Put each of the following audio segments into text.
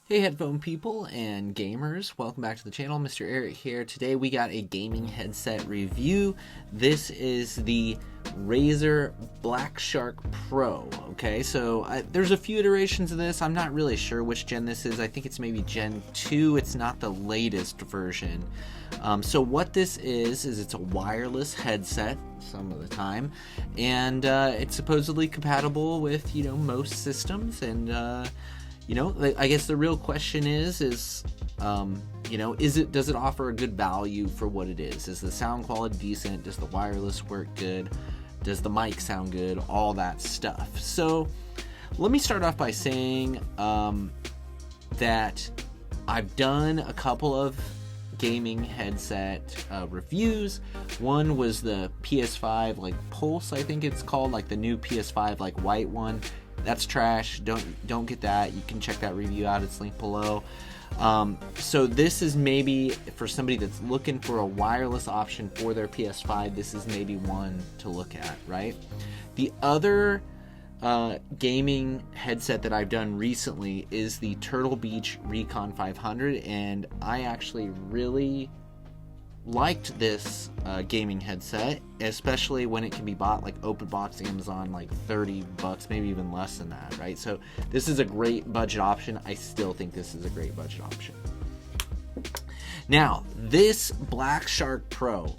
Hey headphone people and gamers, welcome back to the channel. MrAyrit here. Today we got a gaming headset review. This is the Razer Black Shark Pro. Okay, so there's a few iterations of this. I'm not really sure which gen this is. I think it's maybe Gen 2. It's not the latest version. So what this is it's a wireless headset some of the time, and it's supposedly compatible with, you know, most systems, and you know, I guess the real question is, you know, does it offer a good value for what it is? Is the sound quality decent? Does the wireless work good? Does the mic sound good? All that stuff. So let me start off by saying that I've done a couple of gaming headset reviews. One was the PS5 like Pulse, I think it's called, like the new PS5 like white one. That's trash. Don't get that. You can check that review out. It's linked below. So this is maybe for somebody that's looking for a wireless option for their PS5. This is maybe one to look at, right? The other gaming headset that I've done recently is the Turtle Beach Recon 500, and I actually really liked this gaming headset, especially when it can be bought like open box Amazon, like $30, maybe even less than that, right? So this is a great budget option. I still think this is a great budget option. Now, this Black Shark Pro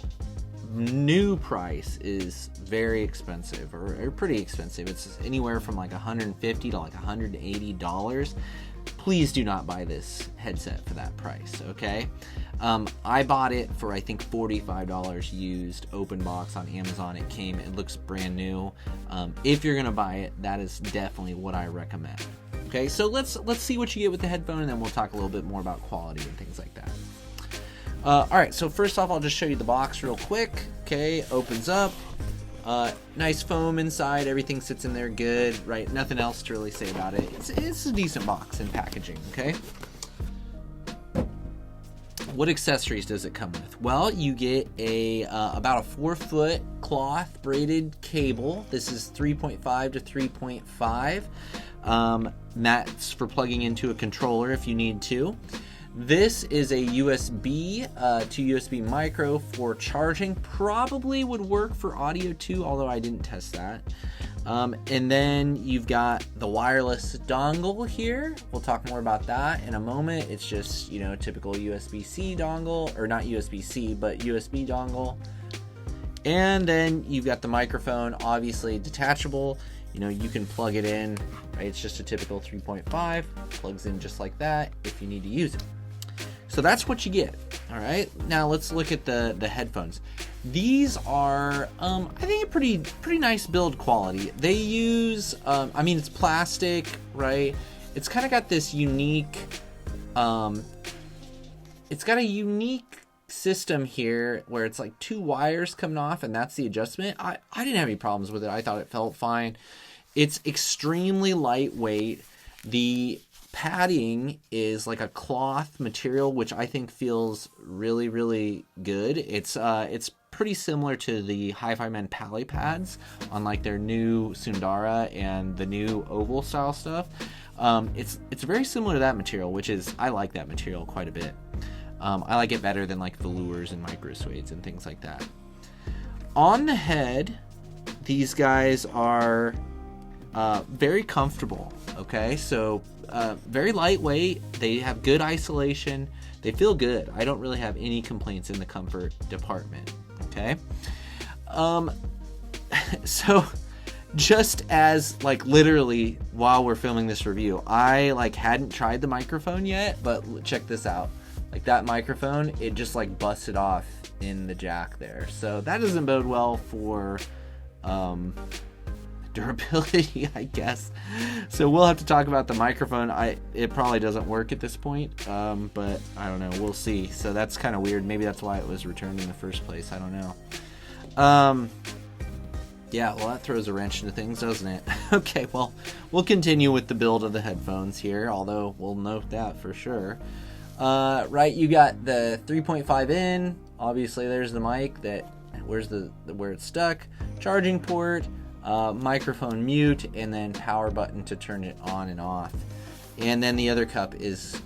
new price is very expensive, or pretty expensive. It's anywhere from like $150 to like $180. Please do not buy this headset for that price, okay? I bought it for I think $45 used open box on Amazon. It looks brand new. If you're gonna buy it, that is definitely what I recommend. Okay, so let's see what you get with the headphone, and then we'll talk a little bit more about quality and things like that. Alright, so first off, I'll just show you the box real quick. Okay, opens up. Nice foam inside, everything sits in there good, right? Nothing else to really say about it. It's a decent box and packaging, okay? What accessories does it come with? Well, you get about a 4-foot cloth braided cable. This is 3.5 to 3.5. That's for plugging into a controller if you need to. This is a USB to USB micro for charging. Probably would work for audio too, although I didn't test that. And then you've got the wireless dongle here. We'll talk more about that in a moment. It's just, you know, typical USB-C dongle, or not USB-C, but USB dongle. And then you've got the microphone, obviously detachable. You know, you can plug it in, right? It's just a typical 3.5, plugs in just like that if you need to use it. So that's what you get. All right, now let's look at the headphones. These are, I think, a pretty nice build quality. They use, I mean, it's plastic, right? It's kind of got this unique, it's got a unique system here where it's like 2 wires coming off, and that's the adjustment. I didn't have any problems with it. I thought it felt fine. It's extremely lightweight. The padding is like a cloth material, which I think feels really, really good. It's pretty similar to the Hifiman Pally pads on like their new Sundara and the new oval style stuff. It's very similar to that material, which is, I like that material quite a bit. I like it better than like velours and micro suedes and things like that. On the head, these guys are very comfortable. Okay, so very lightweight. They have good isolation. They feel good. I don't really have any complaints in the comfort department. Okay, so just as like literally while we're filming this review, I like hadn't tried the microphone yet, but check this out. Like that microphone, it just like busted off in the jack there. So that doesn't bode well for durability, I guess. So we'll have to talk about the microphone. It probably doesn't work at this point, but I don't know, we'll see. So that's kind of weird. Maybe that's why it was returned in the first place. I don't know. Yeah, well, that throws a wrench into things, doesn't it? Okay, well, we'll continue with the build of the headphones here, although we'll note that for sure. Right, you got the 3.5 in. Obviously there's the mic where it's stuck, charging port, microphone mute, and then power button to turn it on and off. And then the other cup is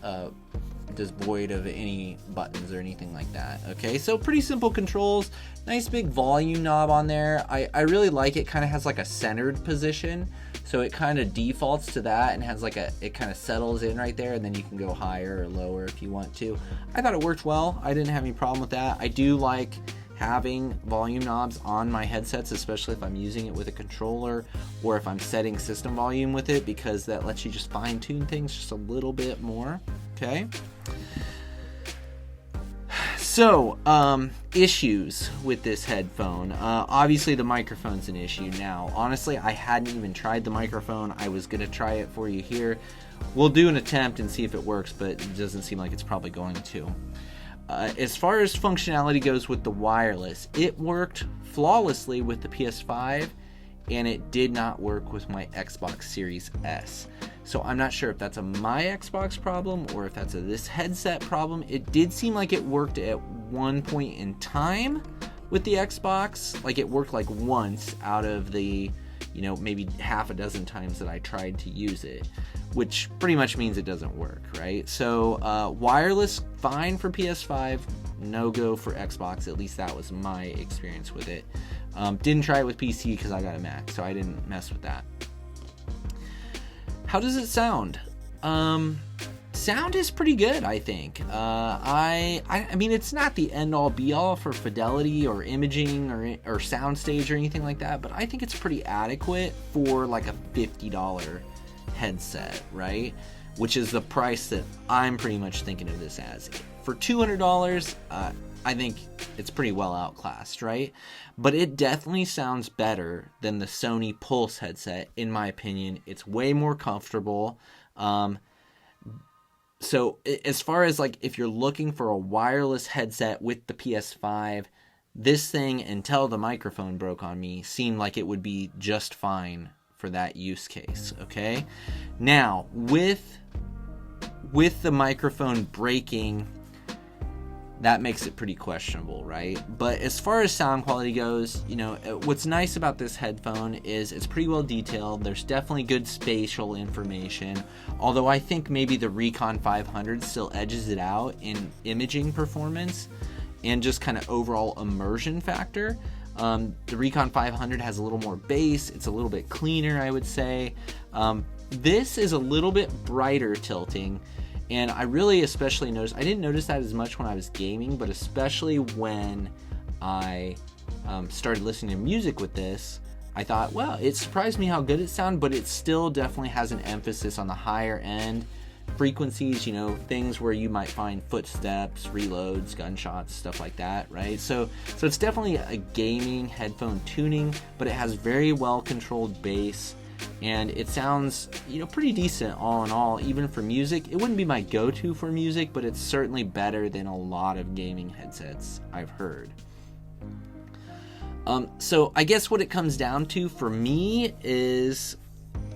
devoid of any buttons or anything like that. Okay, so pretty simple controls. Nice big volume knob on there. I really like it. Kind of has like a centered position, so it kind of defaults to that and has like it kind of settles in right there, and then you can go higher or lower if you want to. I thought it worked well. I didn't have any problem with that. I do like having volume knobs on my headsets, especially if I'm using it with a controller or if I'm setting system volume with it, because that lets you just fine tune things just a little bit more. Okay. So, issues with this headphone. Obviously the microphone's an issue. Now, honestly, I hadn't even tried the microphone. I was gonna try it for you here. We'll do an attempt and see if it works, but it doesn't seem like it's probably going to. As far as functionality goes with the wireless, it worked flawlessly with the PS5, and it did not work with my Xbox Series S. So I'm not sure if that's a my Xbox problem or if that's a this headset problem. It did seem like it worked at one point in time with the Xbox. Like it worked like once out of the, maybe half a dozen times that I tried to use it, which pretty much means it doesn't work, right? So wireless, fine for PS5, no go for Xbox. At least that was my experience with it. Didn't try it with PC because I got a Mac, so I didn't mess with that. How does it sound? Sound is pretty good, I think. I mean, it's not the end-all be-all for fidelity or imaging or soundstage or anything like that, but I think it's pretty adequate for like a $50 headset, right? Which is the price that I'm pretty much thinking of this as. For $200, I think it's pretty well outclassed, right? But it definitely sounds better than the Sony Pulse headset, in my opinion. It's way more comfortable. So as far as like if you're looking for a wireless headset with the PS5, this thing, until the microphone broke on me, seemed like it would be just fine for that use case, okay? Now, with the microphone breaking, that makes it pretty questionable, right? But as far as sound quality goes, what's nice about this headphone is it's pretty well detailed. There's definitely good spatial information, although I think maybe the Recon 500 still edges it out in imaging performance and just kind of overall immersion factor. The Recon 500 has a little more bass. It's a little bit cleaner, I would say. This is a little bit brighter tilting. And I really especially noticed, I didn't notice that as much when I was gaming, but especially when I started listening to music with this, I thought, well, it surprised me how good it sounded, but it still definitely has an emphasis on the higher end frequencies, things where you might find footsteps, reloads, gunshots, stuff like that, right? So it's definitely a gaming headphone tuning, but it has very well controlled bass. And it sounds, pretty decent all in all, even for music. It wouldn't be my go-to for music, but it's certainly better than a lot of gaming headsets I've heard. So I guess what it comes down to for me is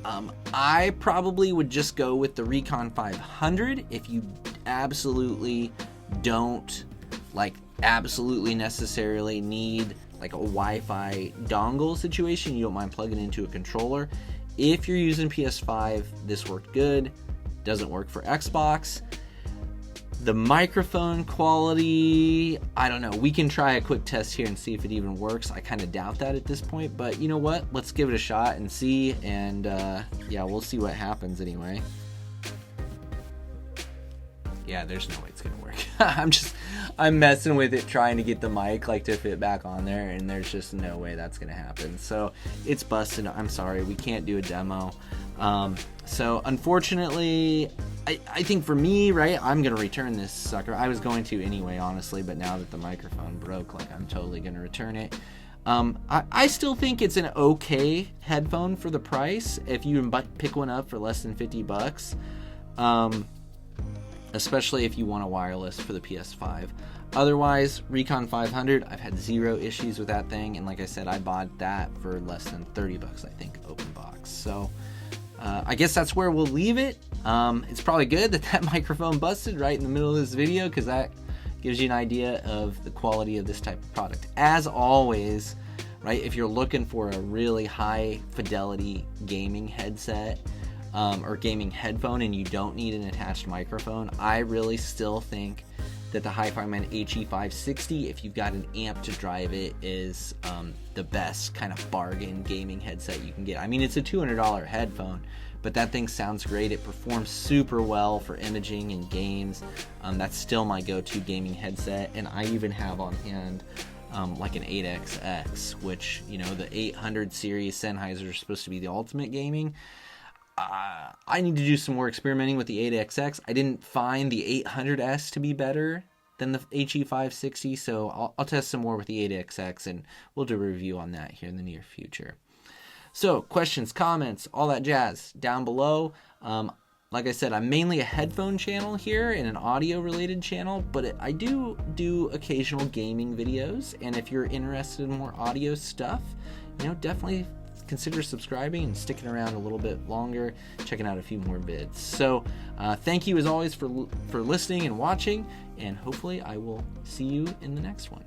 I probably would just go with the Recon 500 if you absolutely don't, absolutely necessarily need like a Wi-Fi dongle situation. You don't mind plugging into a controller. If you're using PS5, this worked good. Doesn't work for Xbox. The microphone quality, I don't know. We can try a quick test here and see if it even works. I kind of doubt that at this point, but you know what? Let's give it a shot and see, and yeah, we'll see what happens anyway. Yeah, there's no way it's gonna work. I'm messing with it, trying to get the mic to fit back on there, and there's just no way that's gonna happen. So it's busted. I'm sorry, we can't do a demo. So unfortunately, I think for me, right, I'm gonna return this sucker. I was going to anyway, honestly, but now that the microphone broke, I'm totally gonna return it. I still think it's an okay headphone for the price if you pick one up for less than $50. Especially if you want a wireless for the PS5. Otherwise, Recon 500, I've had zero issues with that thing, and like I said, I bought that for less than $30, I think, open box. So I guess that's where we'll leave it. It's probably good that microphone busted right in the middle of this video, because that gives you an idea of the quality of this type of product. As always, right, if you're looking for a really high fidelity gaming headset, or gaming headphone and you don't need an attached microphone, I really still think that the Hifiman HE560, if you've got an amp to drive it, is the best kind of bargain gaming headset you can get. I mean, it's a $200 headphone, but that thing sounds great. It performs super well for imaging and games. That's still my go-to gaming headset, and I even have on hand like an 8XX, which, you know, the 800 series Sennheiser is supposed to be the ultimate gaming. I need to do some more experimenting with the 8XX. I didn't find the 800S to be better than the HE560, so I'll test some more with the 8XX, and we'll do a review on that here in the near future. So, questions, comments, all that jazz down below. Like I said, I'm mainly a headphone channel here and an audio-related channel, but I do occasional gaming videos, and if you're interested in more audio stuff, you know, definitely consider subscribing and sticking around a little bit longer, checking out a few more vids. So thank you as always for listening and watching, and hopefully I will see you in the next one.